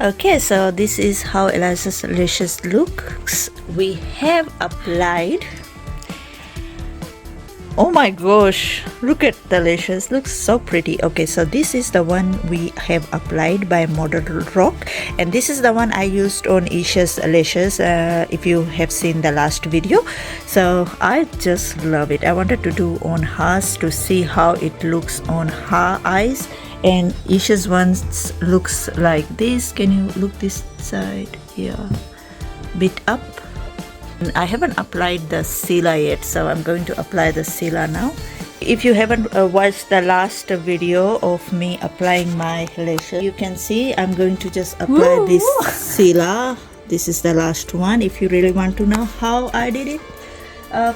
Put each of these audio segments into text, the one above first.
Okay, so this is how Eliza's lashes looks. We have applied. Oh my gosh, look at the lashes, looks so pretty. Okay, so this is the one we have applied by Model Rock, and this is the one I used on Isha's lashes, if you have seen the last video. So I just love it. I wanted to do on hers to see how it looks on her eyes, and Isha's ones looks like this. Can you look this side? Yeah, bit up. I haven't applied the sealer yet, so I'm going to apply the sealer now. If you haven't watched the last video of me applying my lashes, you can see I'm going to just apply this sealer. This is the last one. If you really want to know how I did it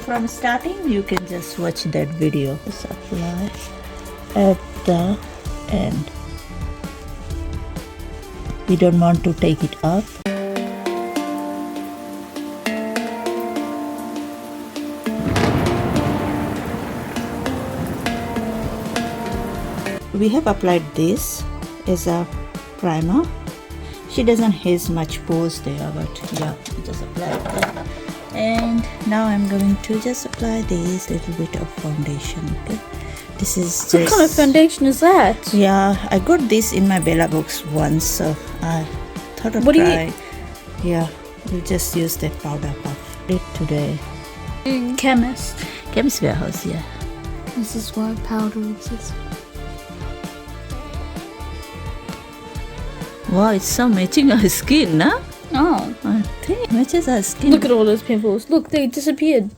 from starting, you can just watch that video. Just apply at the end. We don't want to take it up. We have applied this as a primer. She doesn't have much pores there, but yeah, just apply that. And now I'm going to just apply this little bit of foundation. Okay, this is just, what kind of foundation is that? Yeah, I got this in my Bella box once, so I thought of try. Yeah, we'll just use that powder puff it today. Chemist warehouse. Yeah, this is why powder exists. Wow, it's so matching our skin, huh? Oh, I think it matches our skin. look at all those pimples. Look, they disappeared.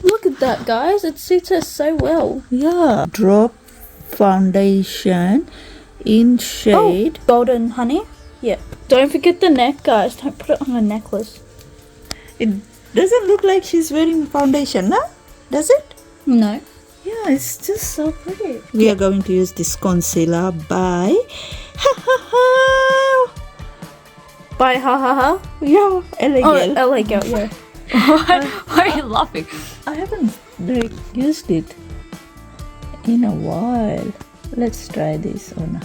Look at that, guys. It suits us so well. Yeah. Drop foundation in shade. Oh, golden honey. Yeah. Don't forget the neck, guys. Don't put it on a necklace. It doesn't look like she's wearing foundation, huh? Does it? No. Yeah, it's just so pretty. We are going to use this concealer by By ha ha ha. Yeah, elegant. Oh, LA Girl, yeah. Why are you laughing? I haven't used it in a while. Let's try this on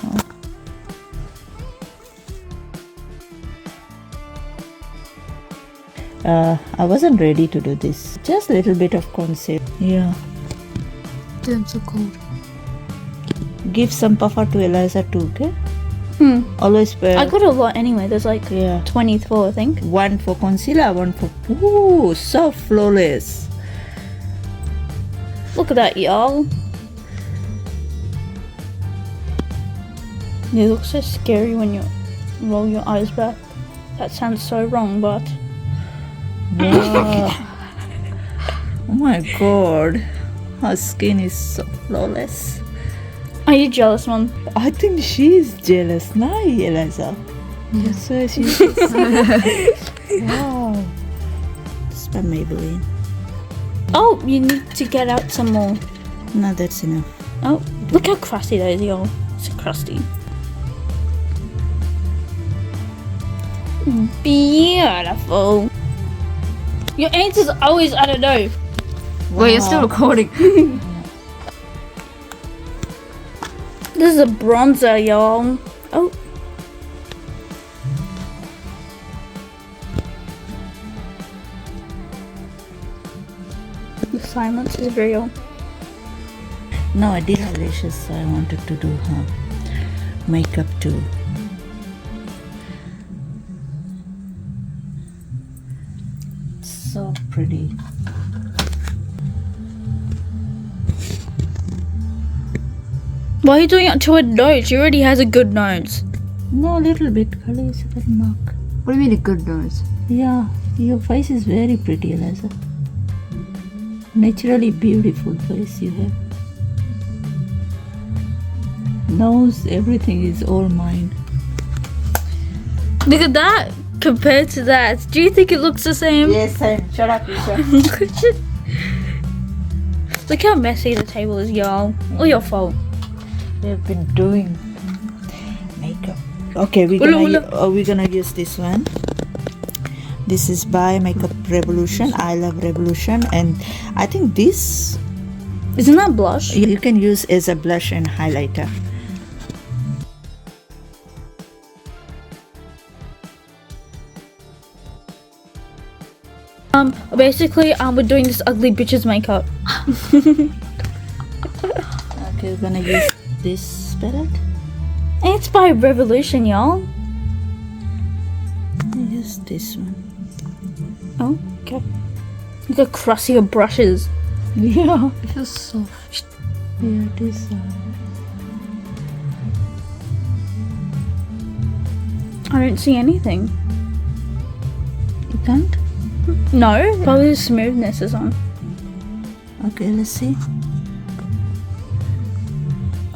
her. I wasn't ready to do this. Just a little bit of concealer. Yeah. Damn, so cold. Give some puffer to Eliza too, okay? Always wear. I got a lot anyway. There's like 24, I think. One for concealer, one for. Ooh, so flawless. Look at that, y'all. You look so scary when you roll your eyes back. That sounds so wrong, but. Wow. Oh my god. Her skin is so flawless. Are you jealous, Mom? I think she's jealous now, Eliza. That's why she's. Wow. It's by Maybelline. Oh, you need to get out some more. No, that's enough. Oh, look how crusty that is, y'all. It's crusty. Beautiful. Your answer's always, I don't know. Well, you're still recording. This is a bronzer, y'all. Oh. The silence is real. No, I did her lashes, so I wanted to do her makeup too. So pretty. Why are you doing it to her nose? She already has a good nose. No, a little bit. Kali is a little mark. What do you mean a good nose? Yeah, your face is very pretty, Eliza. Naturally beautiful face you have. Nose, everything is all mine. Look at that compared to that. Do you think it looks the same? Yes, same. Shut up, Isha. Look how messy the table is, y'all. All your fault. We've been doing makeup. Okay, we're gonna use this one. This is by Makeup Revolution. I love Revolution, and I think this isn't that blush? You can use as a blush and highlighter. Basically, we're doing this ugly bitch's makeup. Okay, we're gonna use this palette. It's by Revolution, y'all. Use this one. Oh, okay. You got crustier brushes. Yeah. It feels soft. Yeah, this one. I don't see anything. You can't? No, probably the smoothness is on. Okay, let's see.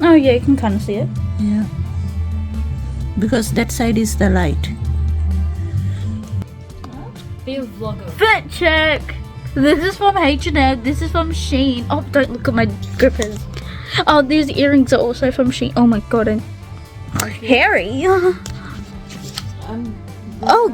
Oh yeah, you can kind of see it. Yeah. Because that side is the light. Be a vlogger. Fit check. This is from H&M. This is from Shein. Oh, don't look at my grippers. Oh, these earrings are also from Shein. Oh my god, and hairy. Oh,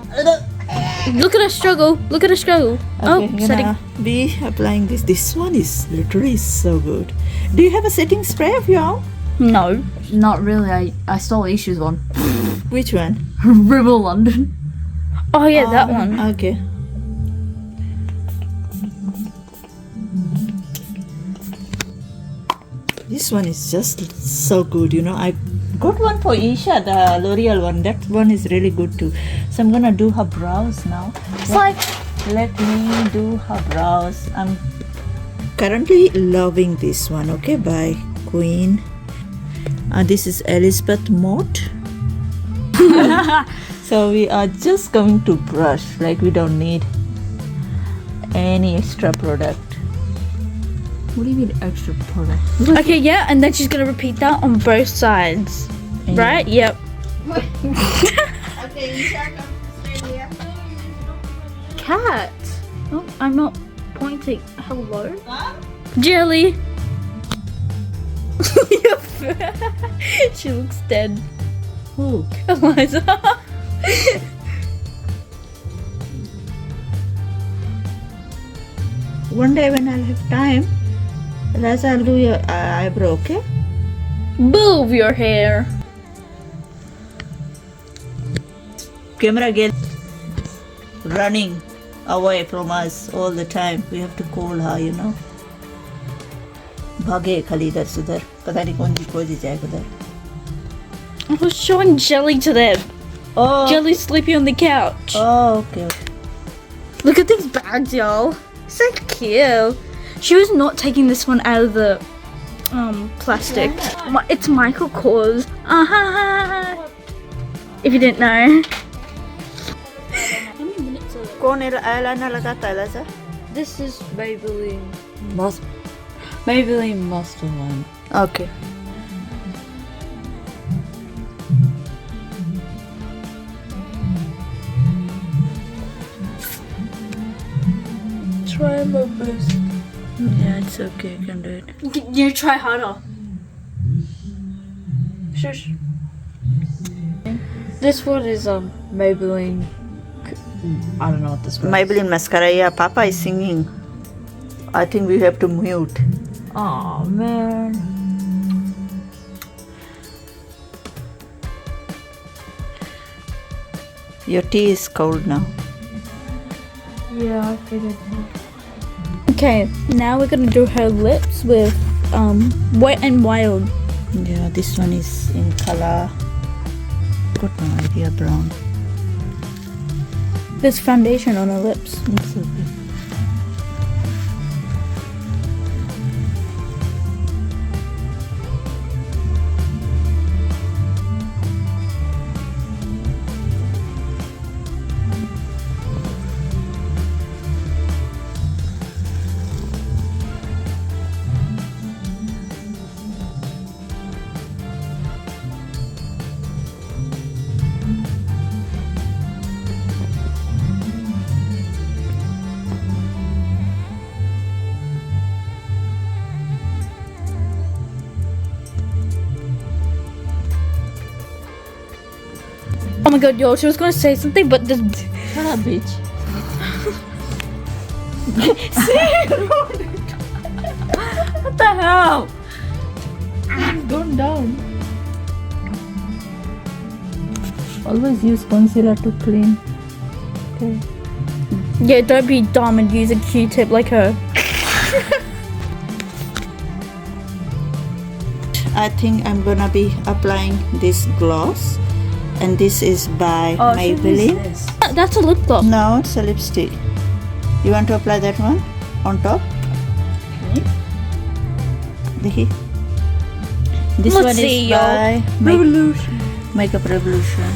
look at her struggle. Look at her struggle. Okay, Oh, I'm setting. gonna be applying this. This one is literally so good. Do you have a setting spray of your own? No. Not really. I stole Isha's one. Which one? River London. Oh yeah, that one. Okay. This one is just so good, you know. I got one for Isha, the L'Oreal one. That one is really good too. So I'm gonna do her brows now. It's like Let me do her brows. I'm currently loving this one, okay, by Queen. This is Elizabeth Mott. So we are just going to brush, like we don't need any extra product. What do you mean extra product? okay, yeah, and then she's gonna repeat that on both sides, right? Yep. Cat. Oh, I'm not pointing. Hello. Jelly. She looks dead. Who? Eliza. One day when I'll have time, Eliza, I'll do your eyebrow, okay? Move your hair. Camera girl running away from us all the time. We have to call her, you know. भागे खाली इधर से उधर पता नहीं कौन सी खोजी जाए उधर. I was showing Jelly to them. Oh. Jelly's sleeping on the couch. Oh, okay. Look at these bags, y'all. So cute. She was not taking this one out of the plastic. It's Michael Kors. If you didn't know. How many minutes are there? कौन eyeliner लगाता है Eliza? This is Maybelline Mustard Line. Okay. Try my best. Yeah, it's okay. You can do it. You try harder. Shush. This one is Maybelline. I don't know what this one is. Maybelline mascara. Yeah, Papa is singing. I think we have to mute. Oh man. Your tea is cold now. Yeah, I figured. Okay, now we're gonna do her lips with Wet n Wild. Yeah, this one is in color. Got no idea, brown. There's foundation on her lips. It's okay. Oh my god, yo, she was gonna say something, but just. Shut up, bitch. What the hell? It's gone down. Always use concealer to clean. Okay. Yeah, don't be dumb and use a Q-tip like her. I think I'm gonna be applying this gloss, and this is by Maybelline. That's a lip gloss. No, it's a lipstick. You want to apply that one on top? Okay. This Let's one see, is y'all. by Revolution. Makeup Revolution.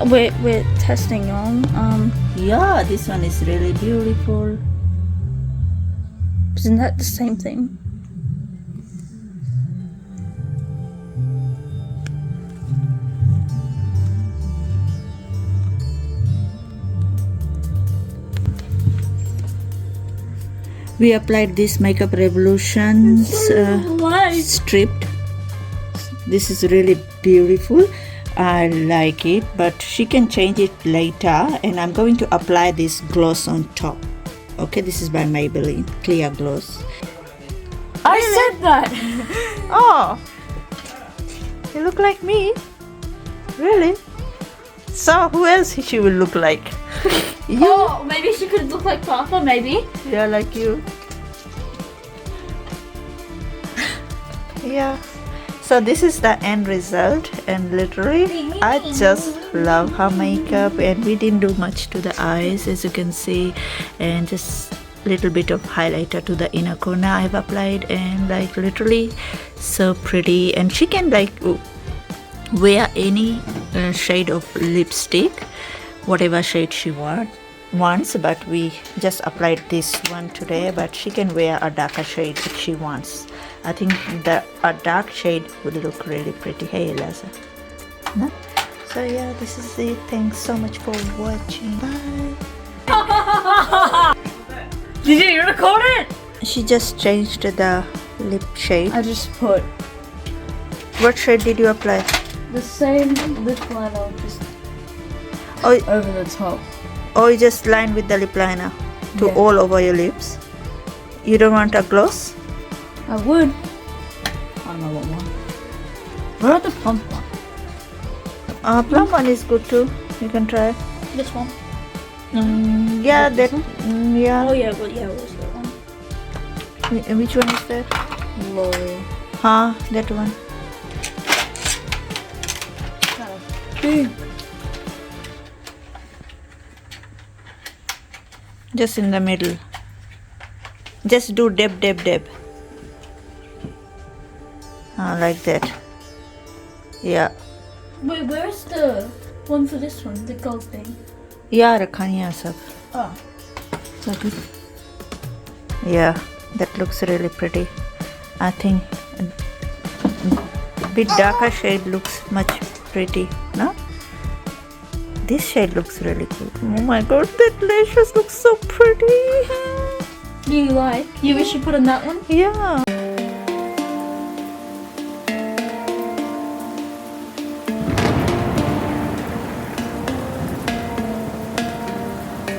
We're testing, y'all. Yeah, this one is really beautiful. Isn't that the same thing? We applied this Makeup Revolution's stripped. This is really beautiful. I like it, but she can change it later, and I'm going to apply this gloss on top. Okay, this is by Maybelline clear gloss. I said that. Oh, you look like me. Really? So who else she will look like? You? Oh, maybe she could look like Papa, maybe. Yeah, like you. Yeah. So this is the end result, and literally I just love her makeup, and we didn't do much to the eyes, as you can see, and just little bit of highlighter to the inner corner I've applied, and like literally so pretty. And she can like wear any shade of lipstick, whatever shade she wants, but we just applied this one today, but she can wear a darker shade if she wants. I think a dark shade would look really pretty. Hey Eliza. No? So yeah, this is it. Thanks so much for watching. Bye. Did you record it? She just changed the lip shade. I just put What shade did you apply? the same lip liner just Oh, over the top. you just line with the lip liner to Yeah. all over your lips. You don't want a gloss? I would. I don't know what one. What about the plump one? Plum one is good too. You can try. This one. Yeah, This that. one? Yeah. Oh yeah, well yeah, it was that one. Which one is that? L'Oreal. Huh? That one. Big. Just in the middle. Just do dab, dab, dab. Like that. Yeah. Wait, where's the one for this one? The gold thing. Yeah, Rakhaniya sab. Oh. So good. Yeah, that looks really pretty. I think a bit darker shade looks much pretty, no? This shade looks really good. Oh my god, that lashes look so pretty. You like? You wish you put on that one? Yeah.